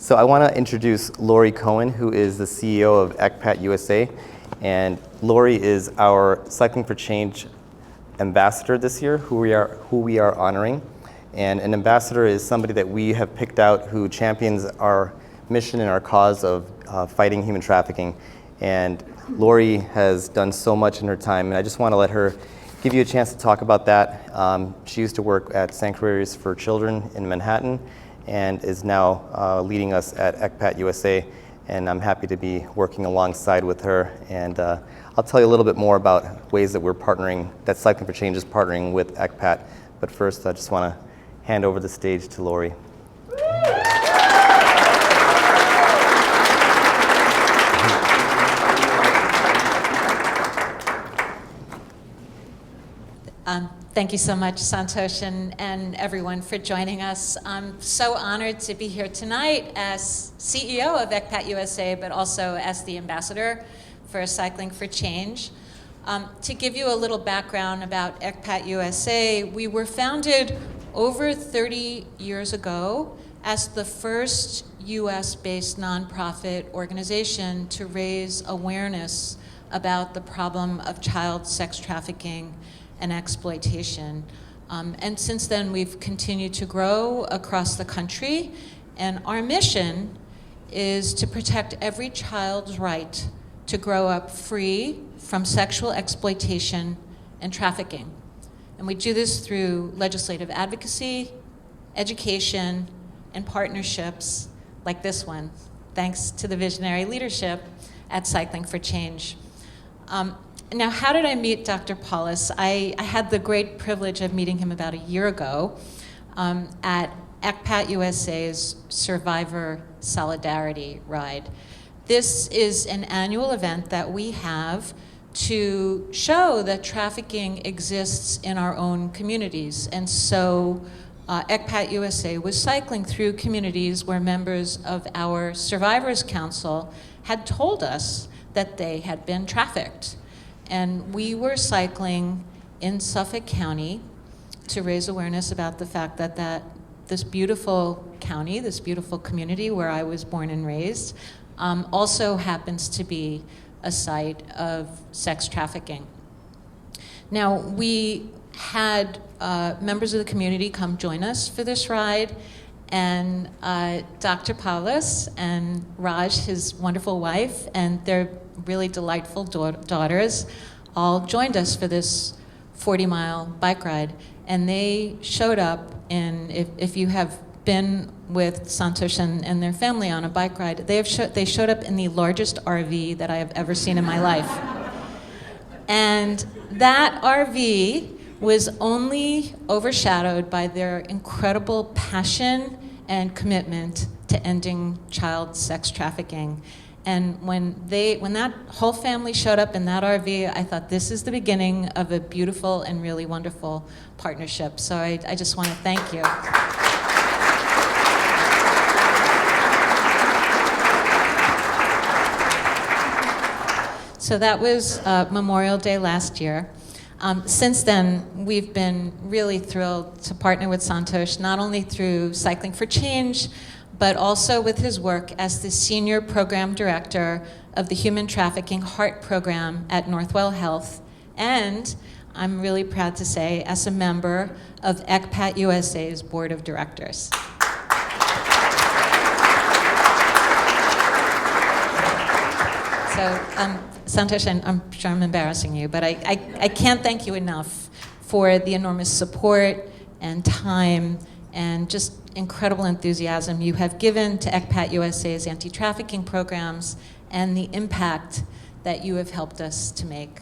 So I want to introduce Lori Cohen, who is the CEO of ECPAT-USA. And Lori is our Cycling for Change ambassador this year, who we are honoring. And an ambassador is somebody that we have picked out who champions our mission and our cause of fighting human trafficking. And Lori has done so much in her time, and I just want to let her give you a chance to talk about that. She used to work at Sanctuaries for Children in Manhattan and is now leading us at ECPAT-USA, and I'm happy to be working alongside with her. And I'll tell you a little bit more about ways that we're partnering, that Cycling for Change is partnering with ECPAT. But first, I just want to hand over the stage to Lori. Thank you so much, Santosh, and everyone for joining us. I'm so honored to be here tonight as CEO of ECPAT-USA, but also as the ambassador for Cycling for Change. To give you a little background about ECPAT-USA, we were founded over 30 years ago as the first US-based nonprofit organization to raise awareness about the problem of child sex trafficking and exploitation. And since then, we've continued to grow across the country, and our mission is to protect every child's right to grow up free from sexual exploitation and trafficking. And we do this through legislative advocacy, education, and partnerships like this one, thanks to the visionary leadership at Cycling for Change. Now, how did I meet Dr. Paulus? I had the great privilege of meeting him about a year ago at ECPAT-USA's Survivor Solidarity Ride. This is an annual event that we have to show that trafficking exists in our own communities. And so ECPAT-USA was cycling through communities where members of our Survivors Council had told us that they had been trafficked. And we were cycling in Suffolk County to raise awareness about the fact that this beautiful county, this beautiful community where I was born and raised, also happens to be a site of sex trafficking. Now, we had members of the community come join us for this ride, and Dr. Paulus and Raj, his wonderful wife, and their really delightful daughters all joined us for this 40-mile bike ride. And they showed up in, if you have been with Santosh and their family on a bike ride, they showed up in the largest RV that I have ever seen in my life. And that RV was only overshadowed by their incredible passion and commitment to ending child sex trafficking. And when that whole family showed up in that RV, I thought this is the beginning of a beautiful and really wonderful partnership. So I just want to thank you. So that was Memorial Day last year. Since then, we've been really thrilled to partner with Santosh, not only through Cycling for Change, but also with his work as the Senior Program Director of the Human Trafficking Heart Program at Northwell Health, and I'm really proud to say, as a member of ECPAT-USA's Board of Directors. So, Santosh, I'm sure I'm embarrassing you, but I can't thank you enough for the enormous support and time and just incredible enthusiasm you have given to ECPAT-USA's anti-trafficking programs and the impact that you have helped us to make.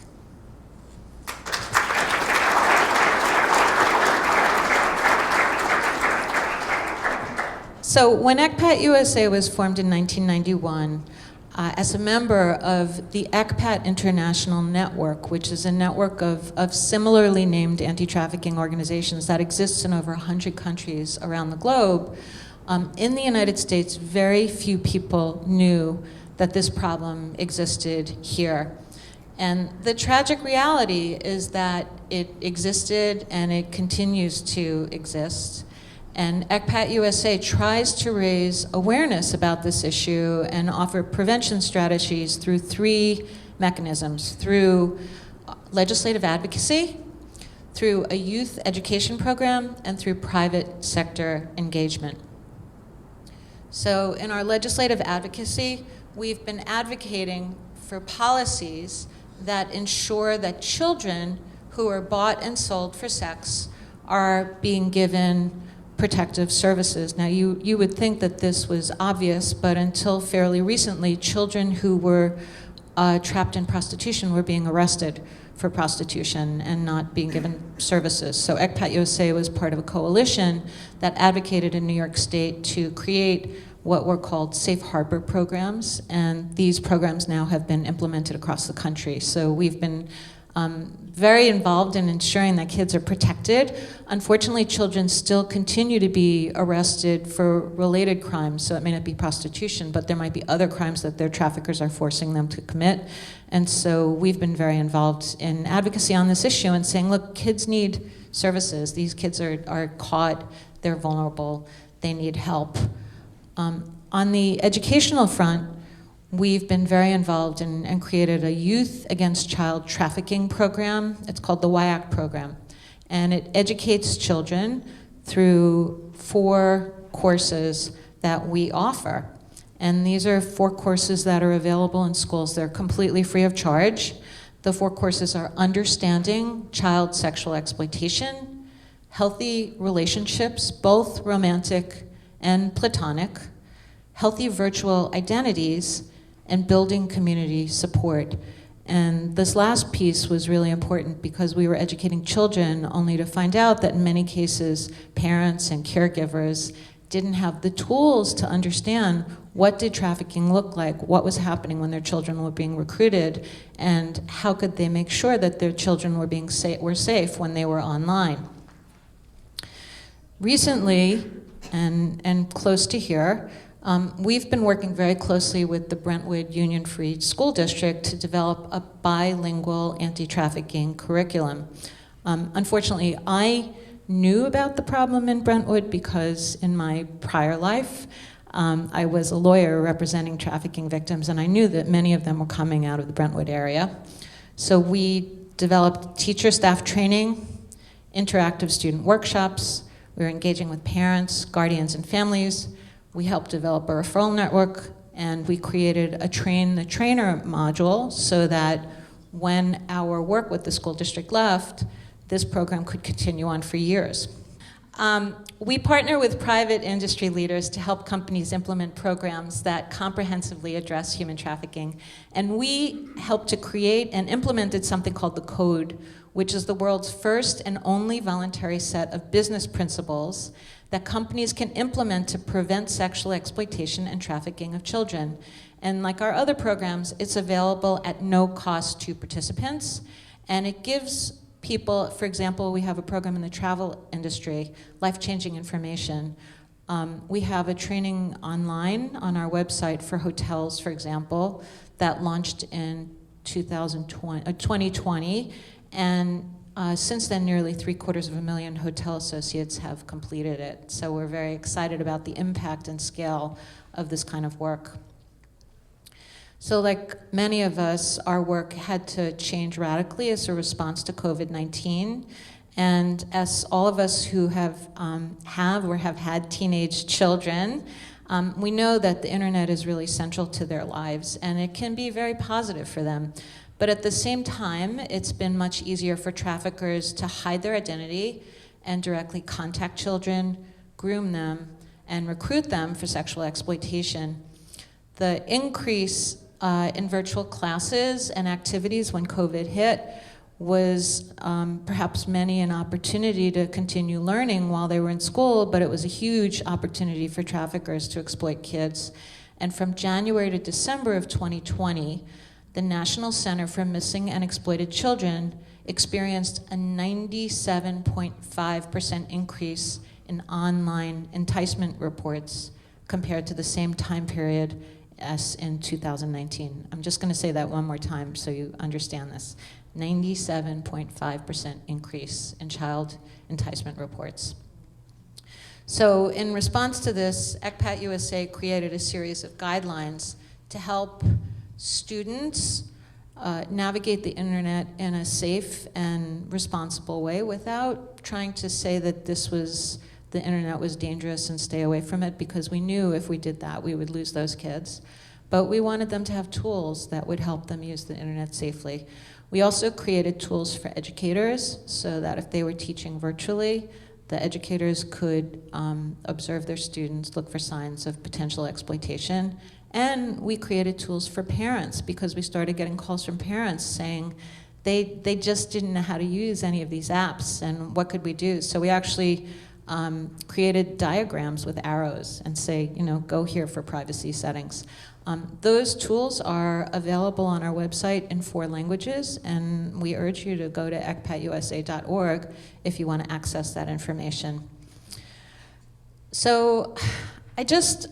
So when ECPAT-USA was formed in 1991, as a member of the ECPAT International Network, which is a network of similarly named anti-trafficking organizations that exists in over 100 countries around the globe, in the United States, very few people knew that this problem existed here. And the tragic reality is that it existed and it continues to exist. And ECPAT-USA tries to raise awareness about this issue and offer prevention strategies through 3 mechanisms: through legislative advocacy, through a youth education program, and through private sector engagement. So in our legislative advocacy, we've been advocating for policies that ensure that children who are bought and sold for sex are being given protective services. Now, you would think that this was obvious, but until fairly recently, children who were trapped in prostitution were being arrested for prostitution and not being given services. So ECPAT-USA was part of a coalition that advocated in New York State to create what were called safe harbor programs, and these programs now have been implemented across the country. So we've been very involved in ensuring that kids are protected. Unfortunately, children still continue to be arrested for related crimes, so it may not be prostitution, but there might be other crimes that their traffickers are forcing them to commit. And so we've been very involved in advocacy on this issue and saying, look, kids need services. These kids are caught, they're vulnerable, they need help. On the educational front, we've been very involved and created a Youth Against Child Trafficking program. It's called the YAC program. And it educates children through 4 courses that we offer. And these are 4 courses that are available in schools. They're completely free of charge. The 4 courses are Understanding Child Sexual Exploitation, Healthy Relationships, both romantic and platonic, Healthy Virtual Identities, and Building Community Support. And this last piece was really important because we were educating children only to find out that in many cases, parents and caregivers didn't have the tools to understand what did trafficking look like, what was happening when their children were being recruited, and how could they make sure that their children were safe when they were online. Recently, and close to here, we've been working very closely with the Brentwood Union Free School District to develop a bilingual anti-trafficking curriculum. Unfortunately, I knew about the problem in Brentwood because in my prior life, I was a lawyer representing trafficking victims, and I knew that many of them were coming out of the Brentwood area. So we developed teacher-staff training, interactive student workshops. We were engaging with parents, guardians, and families. We helped develop a referral network, and we created a Train the Trainer module so that when our work with the school district left, this program could continue on for years. We partner with private industry leaders to help companies implement programs that comprehensively address human trafficking. And we helped to create and implemented something called the Code, which is the world's first and only voluntary set of business principles that companies can implement to prevent sexual exploitation and trafficking of children. And like our other programs, it's available at no cost to participants, and it gives people, for example, we have a program in the travel industry, life-changing information. We have a training online on our website for hotels, for example, that launched in 2020, and since then, nearly 750,000 hotel associates have completed it. So we're very excited about the impact and scale of this kind of work. So like many of us, our work had to change radically as a response to COVID-19. And as all of us who have had teenage children, we know that the internet is really central to their lives, and it can be very positive for them. But at the same time, it's been much easier for traffickers to hide their identity and directly contact children, groom them, and recruit them for sexual exploitation. The increase in virtual classes and activities when COVID hit was perhaps many an opportunity to continue learning while they were in school, but it was a huge opportunity for traffickers to exploit kids. And from January to December of 2020, the National Center for Missing and Exploited Children experienced a 97.5% increase in online enticement reports compared to the same time period as in 2019. I'm just going to say that one more time so you understand this. 97.5% increase in child enticement reports. So in response to this, ECPAT-USA created a series of guidelines to help students navigate the internet in a safe and responsible way without trying to say that the internet was dangerous and stay away from it, because we knew if we did that we would lose those kids. But we wanted them to have tools that would help them use the internet safely. We also created tools for educators so that if they were teaching virtually, the educators could observe their students, look for signs of potential exploitation. And we created tools for parents, because we started getting calls from parents saying they just didn't know how to use any of these apps, and what could we do? So we actually created diagrams with arrows and say, go here for privacy settings. Those tools are available on our website in 4 languages, and we urge you to go to ecpatusa.org if you want to access that information. So I just,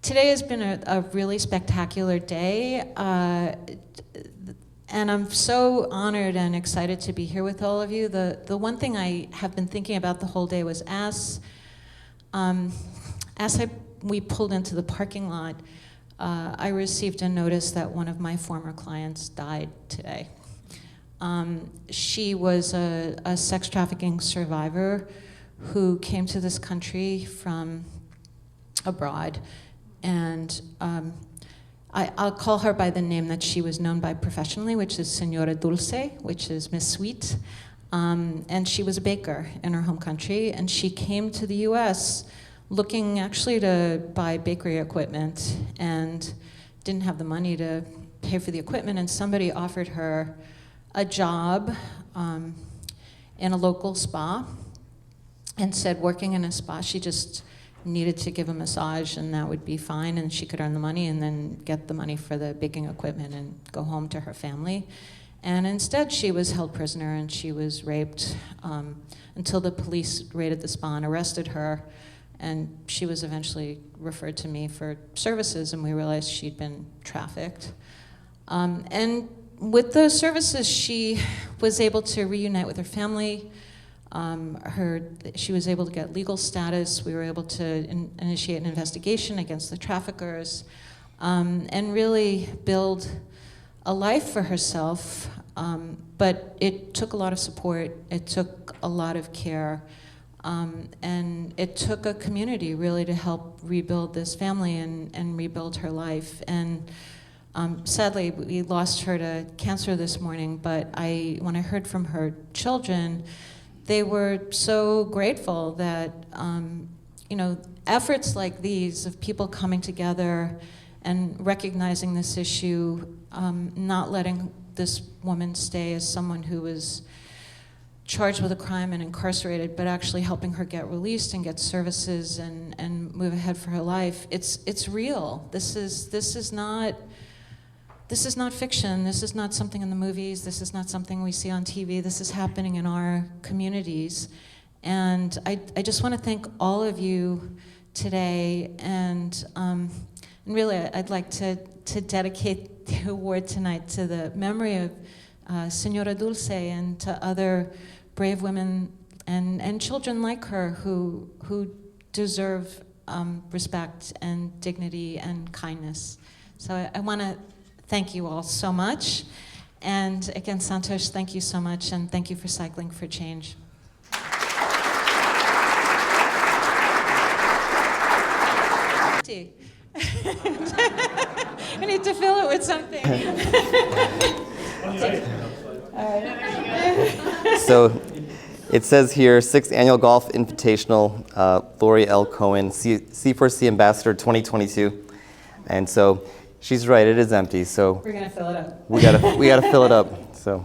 today has been a really spectacular day, and I'm so honored and excited to be here with all of you. The one thing I have been thinking about the whole day was as we pulled into the parking lot, I received a notice that one of my former clients died today. She was a sex trafficking survivor who came to this country from abroad, and I'll call her by the name that she was known by professionally, which is Señora Dulce, which is Miss Sweet. And she was a baker in her home country, and she came to the US looking actually to buy bakery equipment and didn't have the money to pay for the equipment, and somebody offered her a job in a local spa and said working in a spa, she just needed to give a massage and that would be fine, and she could earn the money and then get the money for the baking equipment and go home to her family. And instead she was held prisoner and she was raped until the police raided the spa and arrested her, and she was eventually referred to me for services, and we realized she'd been trafficked. And with those services she was able to reunite with her family. She was able to get legal status. We were able to initiate an investigation against the traffickers and really build a life for herself. But it took a lot of support. It took a lot of care. And it took a community really to help rebuild this family and rebuild her life. And sadly, we lost her to cancer this morning, but when I heard from her children, they were so grateful that efforts like these of people coming together and recognizing this issue, not letting this woman stay as someone who was charged with a crime and incarcerated, but actually helping her get released and get services and move ahead for her life. It's real. This is not fiction. This is not something in the movies. This is not something we see on TV. This is happening in our communities. And I just want to thank all of you today. And really, I'd like to dedicate the award tonight to the memory of Señora Dulce and to other brave women and children like her who deserve respect and dignity and kindness. So I want to thank you all so much. And again, Santosh, thank you so much, and thank you for Cycling for Change. I need to fill it with something. So it says here, 6th Annual Golf Invitational, Lori L. Cohen, C4c Ambassador 2022. And so she's right, it is empty, so we're gonna fill it up. we gotta fill it up. So.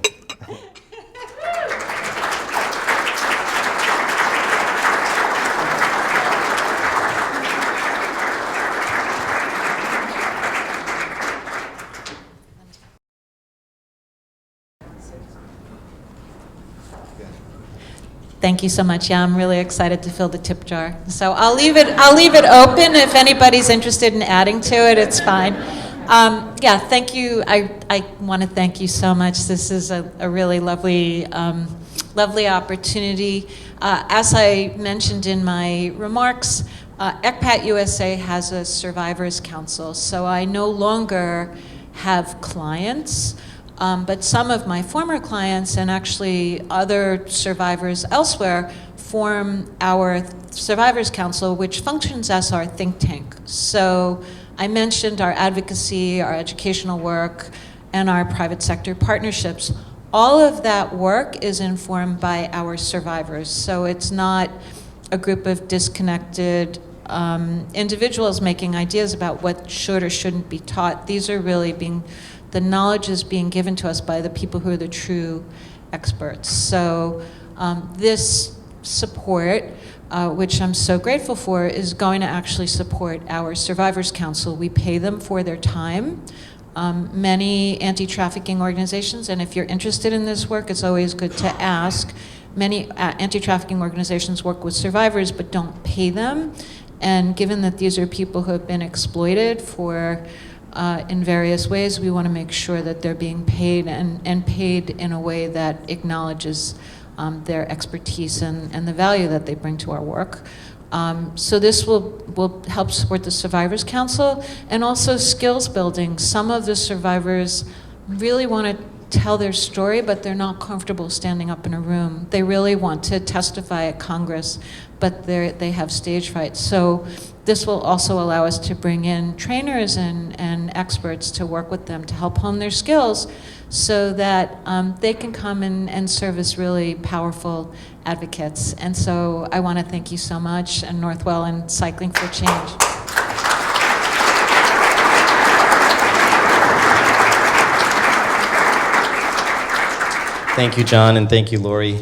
Thank you so much. Yeah, I'm really excited to fill the tip jar. So I'll leave it open if anybody's interested in adding to it. It's fine. Yeah, thank you. I want to thank you so much. This is a really lovely, lovely opportunity. As I mentioned in my remarks, ECPAT-USA has a Survivors Council, so I no longer have clients, but some of my former clients and actually other survivors elsewhere form our Survivors Council, which functions as our think tank. So I mentioned our advocacy, our educational work, and our private sector partnerships. All of that work is informed by our survivors. So it's not a group of disconnected individuals making ideas about what should or shouldn't be taught. These are really the knowledge is being given to us by the people who are the true experts. So this support, which I'm so grateful for, is going to actually support our Survivors Council. We pay them for their time. Many anti-trafficking organizations, and if you're interested in this work, it's always good to ask. Many anti-trafficking organizations work with survivors but don't pay them. And given that these are people who have been exploited in various ways, we want to make sure that they're being paid and paid in a way that acknowledges their expertise and the value that they bring to our work. So this will help support the Survivors Council and also skills building. Some of the survivors really want to tell their story, but they're not comfortable standing up in a room. They really want to testify at Congress, but they have stage fright. So this will also allow us to bring in trainers and experts to work with them to help hone their skills so that they can come and serve as really powerful advocates. And so I want to thank you so much, and Northwell and Cycling for Change. Thank you, John, and thank you, Lori.